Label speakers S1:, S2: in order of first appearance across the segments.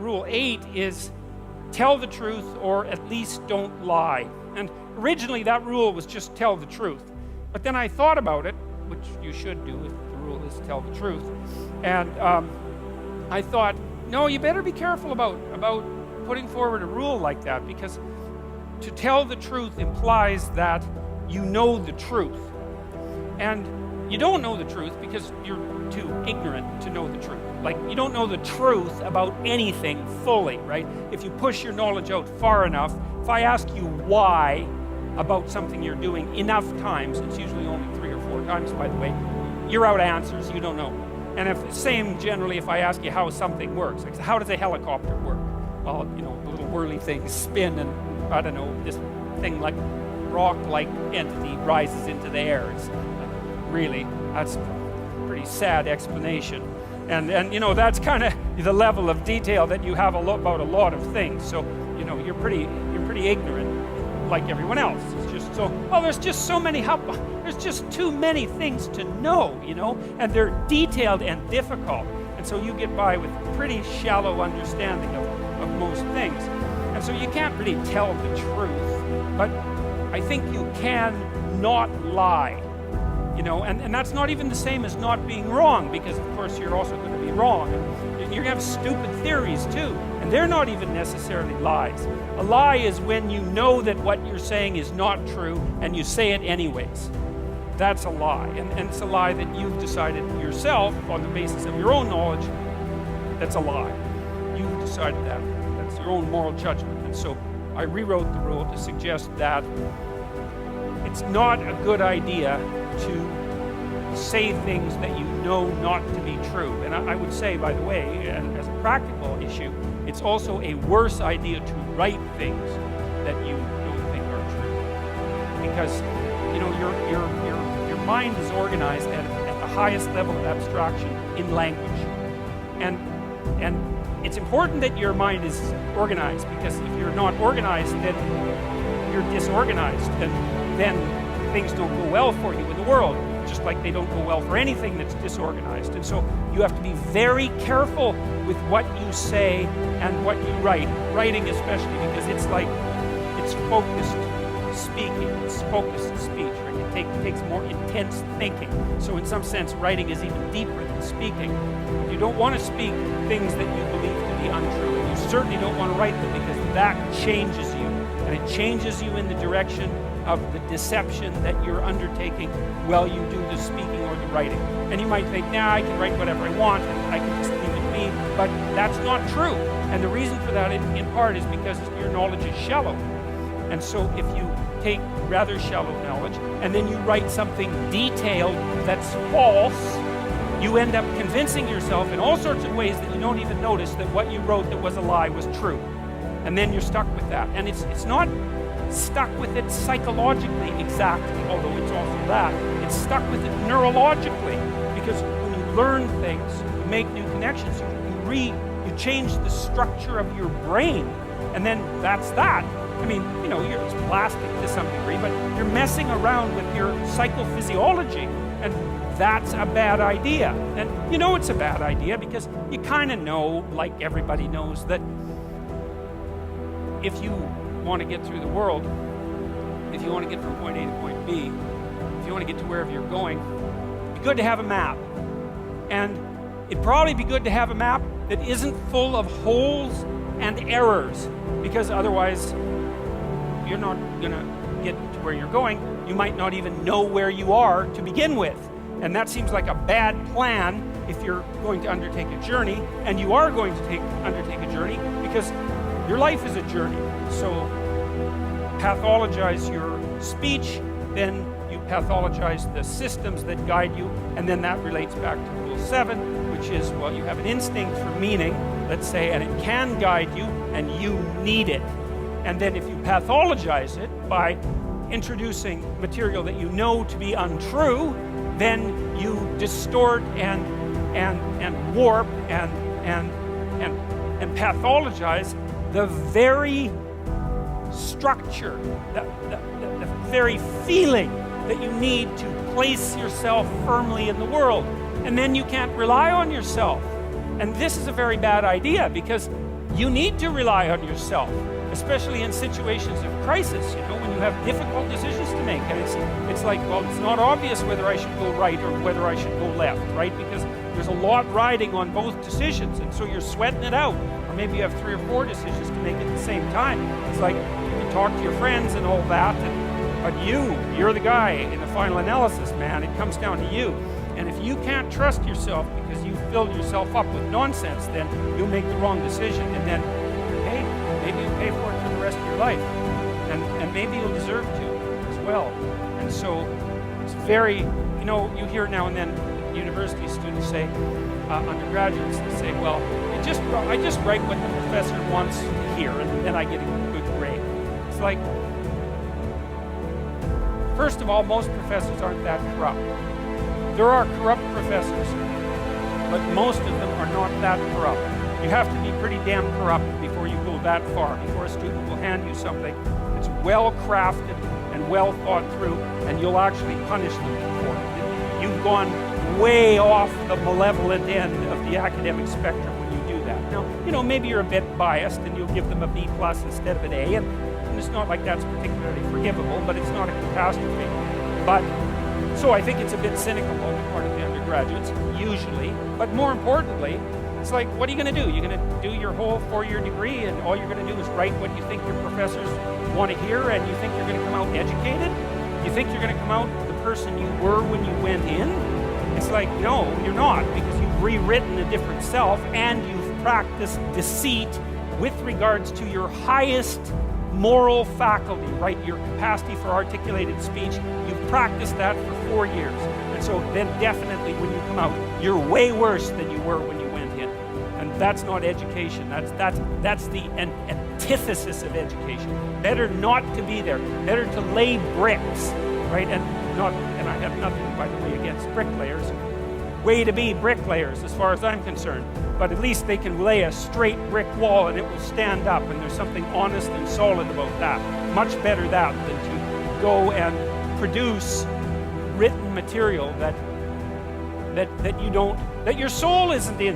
S1: rule 8 is tell the truth or at least don't lie. And originally that rule was just tell the truth. But then I thought about it, which you should do if the rule is tell the truth. And I thought, no, you better be careful about putting forward a rule like that, because to tell the truth implies that you know the truth. And you don't know the truth because you're too ignorant to know the truth. Like, you don't know the truth about anything fully, right? If you push your knowledge out far enough, if I ask you why about something you're doing enough times, it's usually only 3 or 4 times, by the way, you're out of answers, you don't know. And same generally if I ask you how something works. Like, how does a helicopter work? Well, the little whirly things spin and, I don't know, this thing like rock-like entity rises into the air. It's really, that's a pretty sad explanation. And that's kind of the level of detail that you have about a lot of things. So, you're pretty ignorant like everyone else. It's just so, well, there's just so many, there's just too many things to know, and they're detailed and difficult. And so you get by with pretty shallow understanding of most things. And so you can't really tell the truth, but I think you can not lie. And that's not even the same as not being wrong, because of course you're also going to be wrong. And you're going to have stupid theories too, and they're not even necessarily lies. A lie is when you know that what you're saying is not true and you say it anyways. That's a lie, and it's a lie that you've decided yourself on the basis of your own knowledge. That's a lie. You've decided that. That's your own moral judgment. And so I rewrote the rule to suggest that it's not a good idea to say things that you know not to be true. And I would say, by the way, as a practical issue, it's also a worse idea to write things that you don't think are true. Because, your mind is organized at the highest level of abstraction in language. And it's important that your mind is organized, because if you're not organized, then you're disorganized, and then things don't go well for you in the world, just like they don't go well for anything that's disorganized. And so you have to be very careful with what you say and what you write, writing especially, because it's focused speaking, it's focused speech, right? It takes more intense thinking. So in some sense, writing is even deeper than speaking. You don't want to speak things that you believe to be untrue, and you certainly don't want to write them, because that changes you, and it changes you in the direction of the deception that you're undertaking while you do the speaking or the writing. And you might think, I can write whatever I want, and I can just leave it be, but that's not true. And the reason for that, in part, is because your knowledge is shallow. And so if you take rather shallow knowledge, and then you write something detailed that's false, you end up convincing yourself in all sorts of ways that you don't even notice that what you wrote that was a lie was true. And then you're stuck with that. And it's not stuck with it psychologically exactly, although it's also that. It's stuck with it neurologically, because when you learn things, you make new connections, you change the structure of your brain, and then that's that. I mean, it's plastic to some degree, but you're messing around with your psychophysiology, and that's a bad idea. And it's a bad idea because you kind of know, like everybody knows, that if you want to get through the world, if you want to get from point A to point B, if you want to get to wherever you're going, it'd be good to have a map. And it'd probably be good to have a map that isn't full of holes and errors, because otherwise you're not going to get to where you're going. You might not even know where you are to begin with. And that seems like a bad plan if you're going to undertake a journey, and you are going to undertake a journey, because your life is a journey. So pathologize your speech, then you pathologize the systems that guide you, and then that relates back to Rule 7, which is, well, you have an instinct for meaning, let's say, and it can guide you, and you need it. And then if you pathologize it by introducing material that you know to be untrue, then you distort and warp and pathologize the very structure, the very feeling that you need to place yourself firmly in the world. And then you can't rely on yourself. And this is a very bad idea, because You need to rely on yourself, especially in situations of crisis, when you have difficult decisions to make. And it's like, well, it's not obvious whether I should go right or whether I should go left, right? Because there's a lot riding on both decisions, and so you're sweating it out. Or maybe you have 3 or 4 decisions to make at the same time. It's like, you can talk to your friends and all that, but you're the guy in the final analysis, man. It comes down to you. And if you can't trust yourself because you filled yourself up with nonsense, then you'll make the wrong decision, and then, hey, maybe you'll pay for it for the rest of your life. And maybe you'll deserve to as well. And so it's very, you hear now and then university students say, undergraduates, they say, well, I just write what the professor wants to hear, and then I get a good grade. It's like, first of all, most professors aren't that corrupt. There are corrupt professors, but most of them are not that corrupt. You have to be pretty damn corrupt before you go that far, before a student will hand you something that's well crafted and well thought through, and you'll actually punish them for it. You've gone way off the malevolent end of the academic spectrum when you do that. Now, maybe you're a bit biased and you'll give them a B+ instead of an A, and it's not like that's particularly forgivable, but it's not a catastrophe. So I think it's a bit cynical on the part of the undergraduates, usually. But more importantly, it's like, what are you going to do? You're going to do your whole 4-year degree, and all you're going to do is write what you think your professors want to hear, and you think you're going to come out educated? You think you're going to come out the person you were when you went in? It's like, no, you're not, because you've rewritten a different self, and you've practiced deceit with regards to your highest moral faculty, right? Your capacity for articulated speech. You've practiced that for 4 years. And so then definitely when you come out, you're way worse than you were when you went in. And that's not education. That's the antithesis of education. Better not to be there. Better to lay bricks, right? And I have nothing, by the way, against bricklayers. Way to be bricklayers as far as I'm concerned. But at least they can lay a straight brick wall and it will stand up, and there's something honest and solid about that. Much better that than to go and produce written material that your soul isn't in.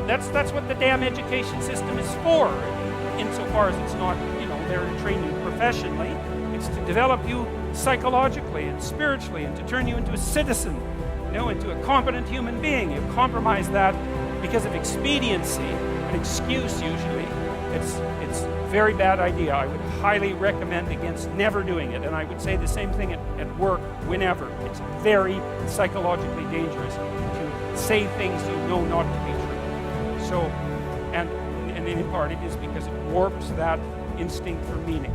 S1: That's what the damn education system is for, insofar as it's not, there to train you professionally. It's to develop you psychologically and spiritually, and to turn you into a citizen, into a competent human being. You compromise that because of expediency, an excuse usually. It's a very bad idea. I would highly recommend against never doing it. And I would say the same thing at work, whenever. It's very psychologically dangerous to say things you know not to be true. So, and in part it is because it warps that instinct for meaning.